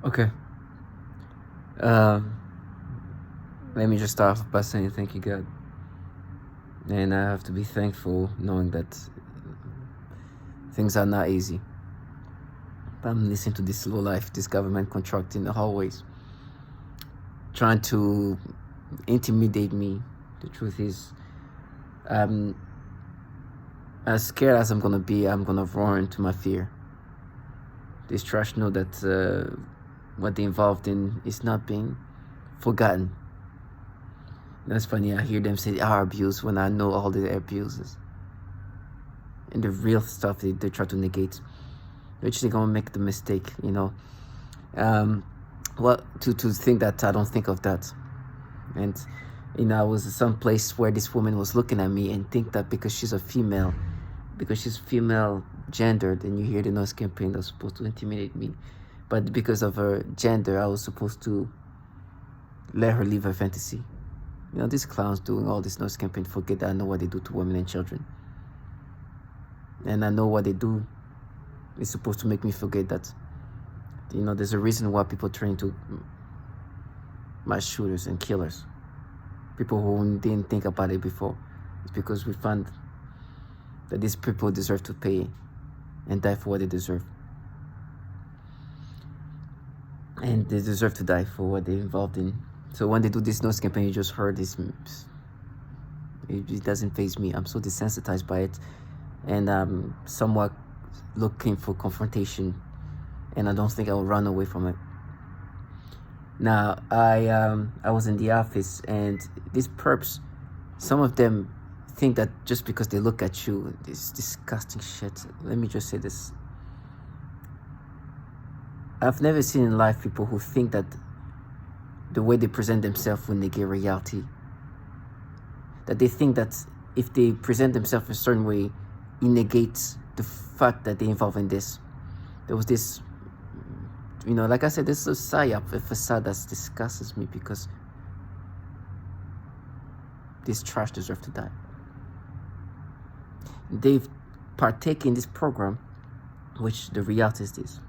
Okay. Um, Let me just start off by saying thank you, God. And I have to be thankful knowing that things are not easy. But I'm listening to this low life, this government contract in the hallways, trying to intimidate me. The truth is, as scared as I'm gonna be, I'm gonna roar into my fear. These trash know that what they're involved in is not being forgotten. That's funny, I hear them say our abuse when I know all the abuses. And the real stuff they try to negate. Which they're gonna make the mistake, you know. Well, to think that I don't think of that. And, you know, I was some place where this woman was looking at me and think that because she's female gendered, and you hear the noise campaign that's supposed to intimidate me. But because of her gender, I was supposed to let her live her fantasy. You know, these clowns doing all this noise campaign forget that I know what they do to women and children. And I know what they do is supposed to make me forget that, you know, there's a reason why people turn into mass shooters and killers. People who didn't think about it before. It's because we found that these people deserve to pay and die for what they deserve. And they deserve to die for what they're involved in. So when they do this noise campaign, you just heard this, it doesn't faze me. I'm so desensitized by it, and I'm somewhat looking for confrontation, and I don't think I will run away from it. Now, I was in the office, and these perps, some of them think that just because they look at you, this disgusting shit. Let me just say this. I've never seen in life people who think that the way they present themselves will negate reality. That they think that if they present themselves a certain way, it negates the fact that they're involved in this. There was this, you know, like I said, this is a psyop, a facade that disgusts me, because this trash deserves to die. They've partaken in this program, which the reality is this.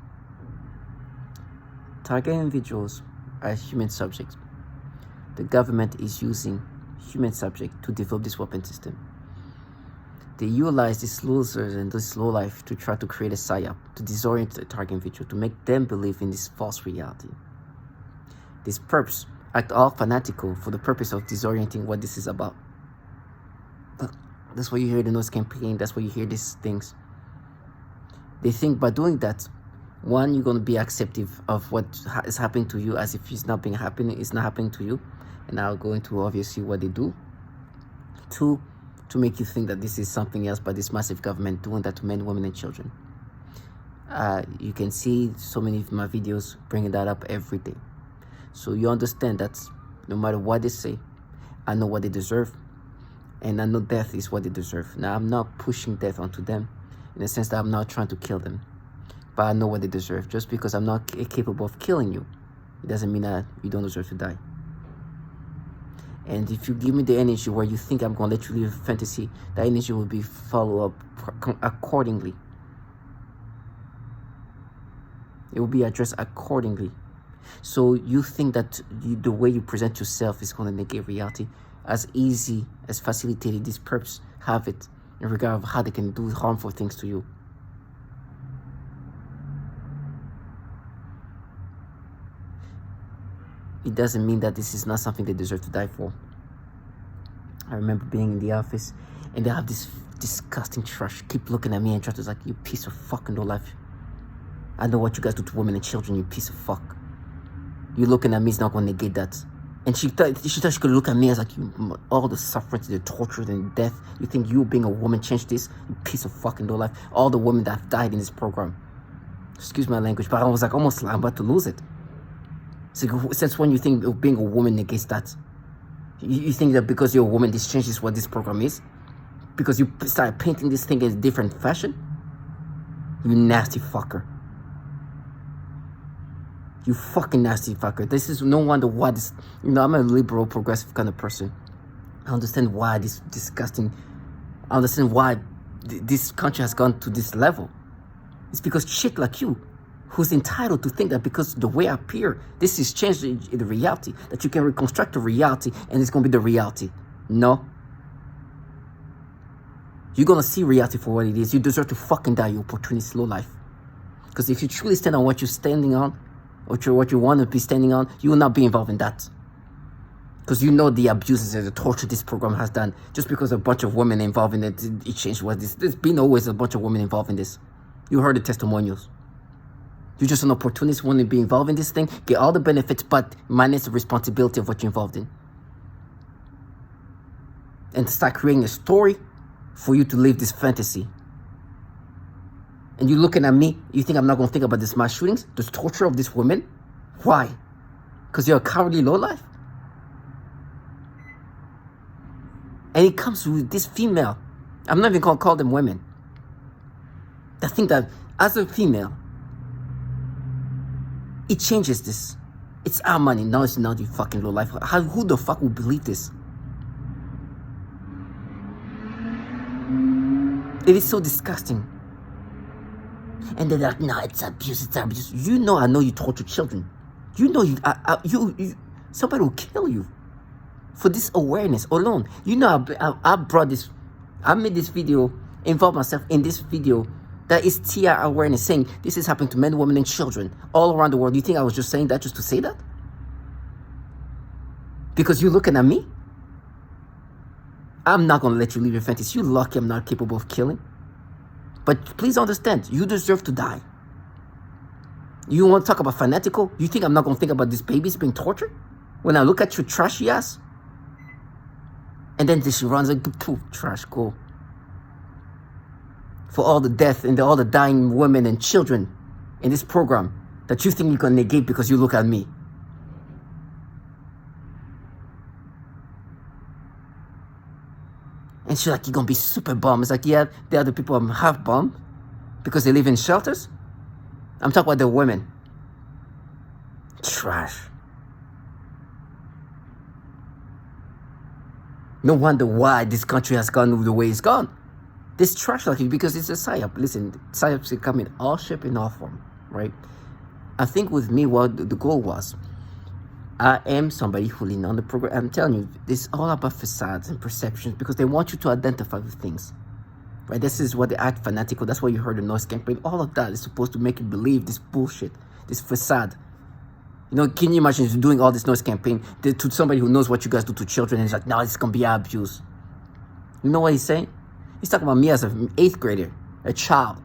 Target individuals are human subjects. The government is using human subjects to develop this weapon system. They utilize these losers and this low life to try to create a psyop, to disorient the target individual, to make them believe in this false reality. These perps act all fanatical for the purpose of disorienting what this is about. That's why you hear the noise campaign, that's why you hear these things. They think by doing that, one, you're going to be acceptive of what is happening to you as if it's not happening to you. And I'll go into obviously what they do. Two, to make you think that this is something else by this massive government doing that to men, women, and children. You can see so many of my videos bringing that up every day. So you understand that no matter what they say, I know what they deserve. And I know death is what they deserve. Now, I'm not pushing death onto them in the sense that I'm not trying to kill them. But I know what they deserve. Just because I'm not capable of killing you, it doesn't mean that you don't deserve to die. And if you give me the energy where you think I'm going to let you live a fantasy, that energy will be followed up accordingly. It will be addressed accordingly. So you think that the way you present yourself is going to negate reality, as easy as facilitated these perps have it in regard of how they can do harmful things to you. It doesn't mean that this is not something they deserve to die for. I remember being in the office, and they have this disgusting trash keep looking at me and try to like, you piece of fucking no life. I know what you guys do to women and children, you piece of fuck. You looking at me is not going to negate that. And she thought she could look at me as like, all the suffering, the torture, and death. You think you being a woman changed this? You piece of fucking no life. All the women that have died in this program. Excuse my language, but I was like, almost like I'm about to lose it. So since when you think being a woman negates that? You think that because you're a woman, this changes what this program is? Because you start painting this thing in a different fashion? You nasty fucker. You fucking nasty fucker. This is no wonder why this, you know, I'm a liberal, progressive kind of person. I understand why this disgusting, I understand why this country has gone to this level. It's because shit like you, who's entitled to think that because the way I appear, this is changed in the reality, that you can reconstruct the reality and it's going to be the reality. No. You're going to see reality for what it is. You deserve to fucking die, you opportunist low life. Because if you truly stand on what you're standing on, what you want to be standing on, you will not be involved in that. Because you know the abuses and the torture this program has done. Just because a bunch of women involved in it, it changed what this. There's been always a bunch of women involved in this. You heard the testimonials. You're just an opportunist wanting to be involved in this thing, get all the benefits, but minus the responsibility of what you're involved in. And start creating a story for you to live this fantasy. And you're looking at me, you think I'm not going to think about these mass shootings, this torture of these women? Why? Because you're a cowardly lowlife? And it comes with this female. I'm not even going to call them women. I think that as a female, it changes this. It's our money. No, it's not, you fucking lowlife. Who the fuck would believe this? It is so disgusting. And they're like, no, it's abuse, it's abuse. You know, I know you torture children. You know, somebody will kill you for this awareness alone. You know, I brought this, I made this video, involved myself in this video that is TI awareness, saying this is happening to men, women, and children all around the world. You think I was just saying that just to say that? Because you're looking at me? I'm not going to let you live your fantasy. You're lucky I'm not capable of killing. But please understand, you deserve to die. You want to talk about fanatical? You think I'm not going to think about these babies being tortured? When I look at your trashy ass? And then she runs like, poof, trash, go. For all the death and all the dying women and children in this program that you think you can negate because you look at me. And she's like, you're going to be super bummed. It's like, yeah, the other people are half bummed because they live in shelters. I'm talking about the women. Trash. No wonder why this country has gone the way it's gone. This trash like it because it's a psyop. Listen, psyops come in all shape and all form, right? I think with me, what the goal was, I am somebody who leaned on the program. I'm telling you, this is all about facades and perceptions because they want you to identify with things, right? This is what they act fanatical. That's why you heard the noise campaign. All of that is supposed to make you believe this bullshit, this facade. You know, can you imagine doing all this noise campaign to somebody who knows what you guys do to children and he's like, no, it's going to be abuse. You know what he's saying? He's talking about me as an 8th grader, a child,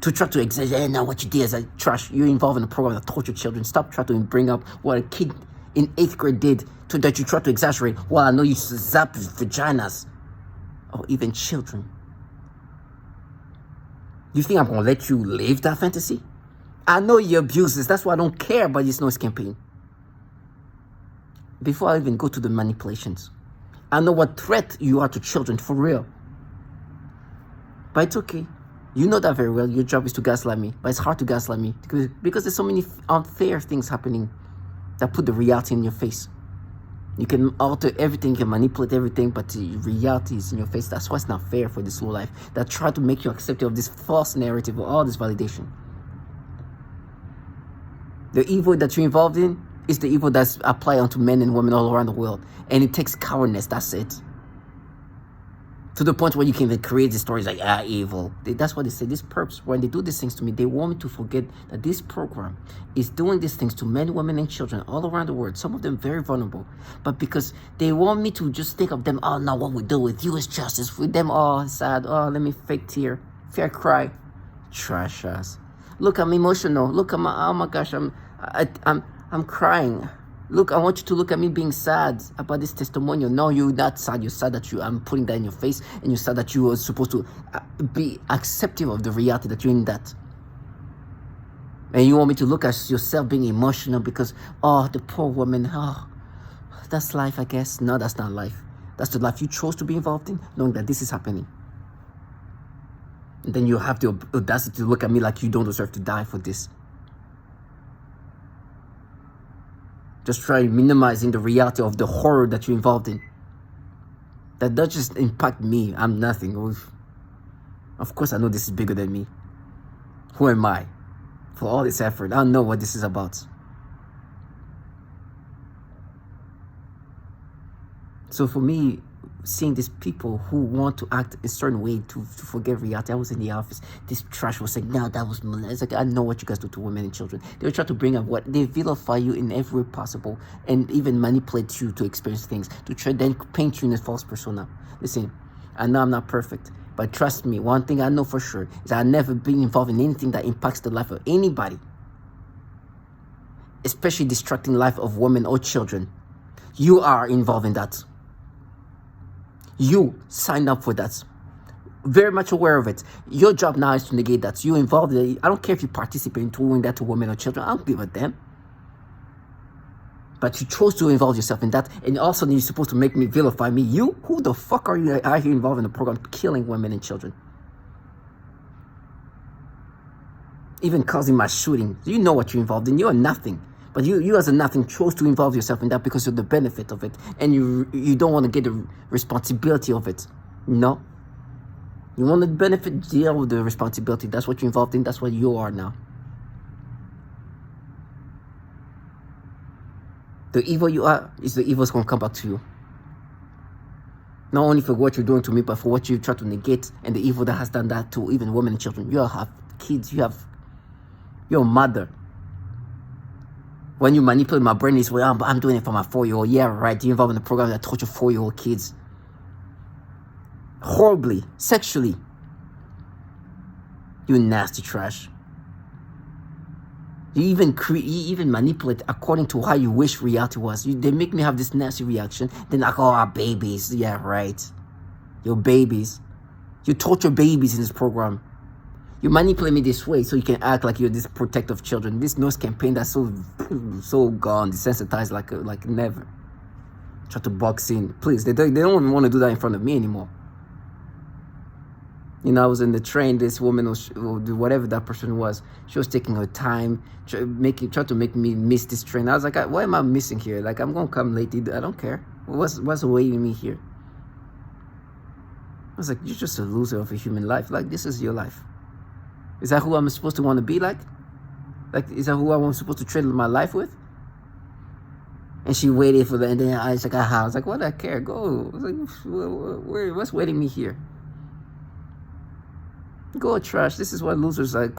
to try to exaggerate. Now what you did is like trash. You're involved in a program that torture children. Stop trying to bring up what a kid in 8th grade did that you try to exaggerate. Well, I know you zap vaginas or even children. You think I'm going to let you live that fantasy? I know you abuse this. That's why I don't care about this noise campaign. Before I even go to the manipulations, I know what threat you are to children for real. But it's okay. You know that very well. Your job is to gaslight me. But it's hard to gaslight me because there's so many unfair things happening that put the reality in your face. You can alter everything, you can manipulate everything, but the reality is in your face. That's why it's not fair for this low life that try to make you accepting of this false narrative of all this validation. The evil that you're involved in is the evil that's applied onto men and women all around the world. And it takes cowardness, that's it. To the point where you can even create these stories like, evil. That's what they say. These perps, when they do these things to me, they want me to forget that this program is doing these things to men, women, and children all around the world. Some of them very vulnerable. But because they want me to just think of them, oh, no, what we do with you is justice. With them, oh, sad. Oh, let me fake tear. Fair cry. Trash ass. Look, I'm emotional. Look, oh my gosh, I'm crying. Look, I want you to look at me being sad about this testimonial. No, you're not sad. You're sad that I'm putting that in your face, and you're sad that you are supposed to be accepting of the reality that you're in that. And you want me to look at yourself being emotional because, oh, the poor woman, oh, that's life, I guess. No, that's not life. That's the life you chose to be involved in, knowing that this is happening. And then you have the audacity to look at me like you don't deserve to die for this. Just try minimizing the reality of the horror that you're involved in. That does just impact me. I'm nothing. Of course, I know this is bigger than me. Who am I? for all this effort. I don't know what this is about. So for me, seeing these people who want to act a certain way to forget reality. I was in the office. This trash was saying, no, that was molested. It's like, I know what you guys do to women and children. They try to bring up what they vilify you in every way possible and even manipulate you to experience things, to try then paint you in a false persona. Listen, I know I'm not perfect, but trust me, one thing I know for sure is I've never been involved in anything that impacts the life of anybody, especially distracting the life of women or children. You are involved in that. You signed up for that. Very much aware of it. Your job now is to negate that. You involved in it. I don't care if you participate in doing that to women or children. I don't give a damn. But you chose to involve yourself in that, and also you're supposed to make me vilify me. You? Who the fuck are you out here involved in the program killing women and children? Even causing mass shooting. You know what you're involved in. You are nothing. But you as a nothing chose to involve yourself in that because of the benefit of it. And you don't want to get the responsibility of it. No. You want the benefit, deal with the responsibility. That's what you're involved in. That's what you are now. The evil you are is the evil that's going to come back to you. Not only for what you're doing to me, but for what you try to negate and the evil that has done that to even women and children. You have kids. You're a mother. When you manipulate my brain this way, I'm doing it for my 4-year-old. Yeah, right. You're involved in the program that torture 4-year-old kids. Horribly. Sexually. You nasty trash. You even manipulate according to how you wish reality was. They make me have this nasty reaction. Then like, oh, our babies. Yeah, right. Your babies. You torture babies in this program. You manipulate me this way so you can act like you're this protective children. This nose campaign that's so gone, desensitized like never. Try to box in. Please, they don't even want to do that in front of me anymore. You know, I was in the train. This woman was, whatever that person was, she was taking her time, try to make me miss this train. I was like, why am I missing here? Like, I'm gonna come late. I don't care. What's awaiting me here? I was like, you're just a loser of a human life. Like, this is your life. Is that who I'm supposed to want to be like? Like, is that who I'm supposed to trade my life with? And she waited for that, and then I was like, aha. I was like, what do I care? Go. I was like, what's waiting me here? Go trash. This is what losers like.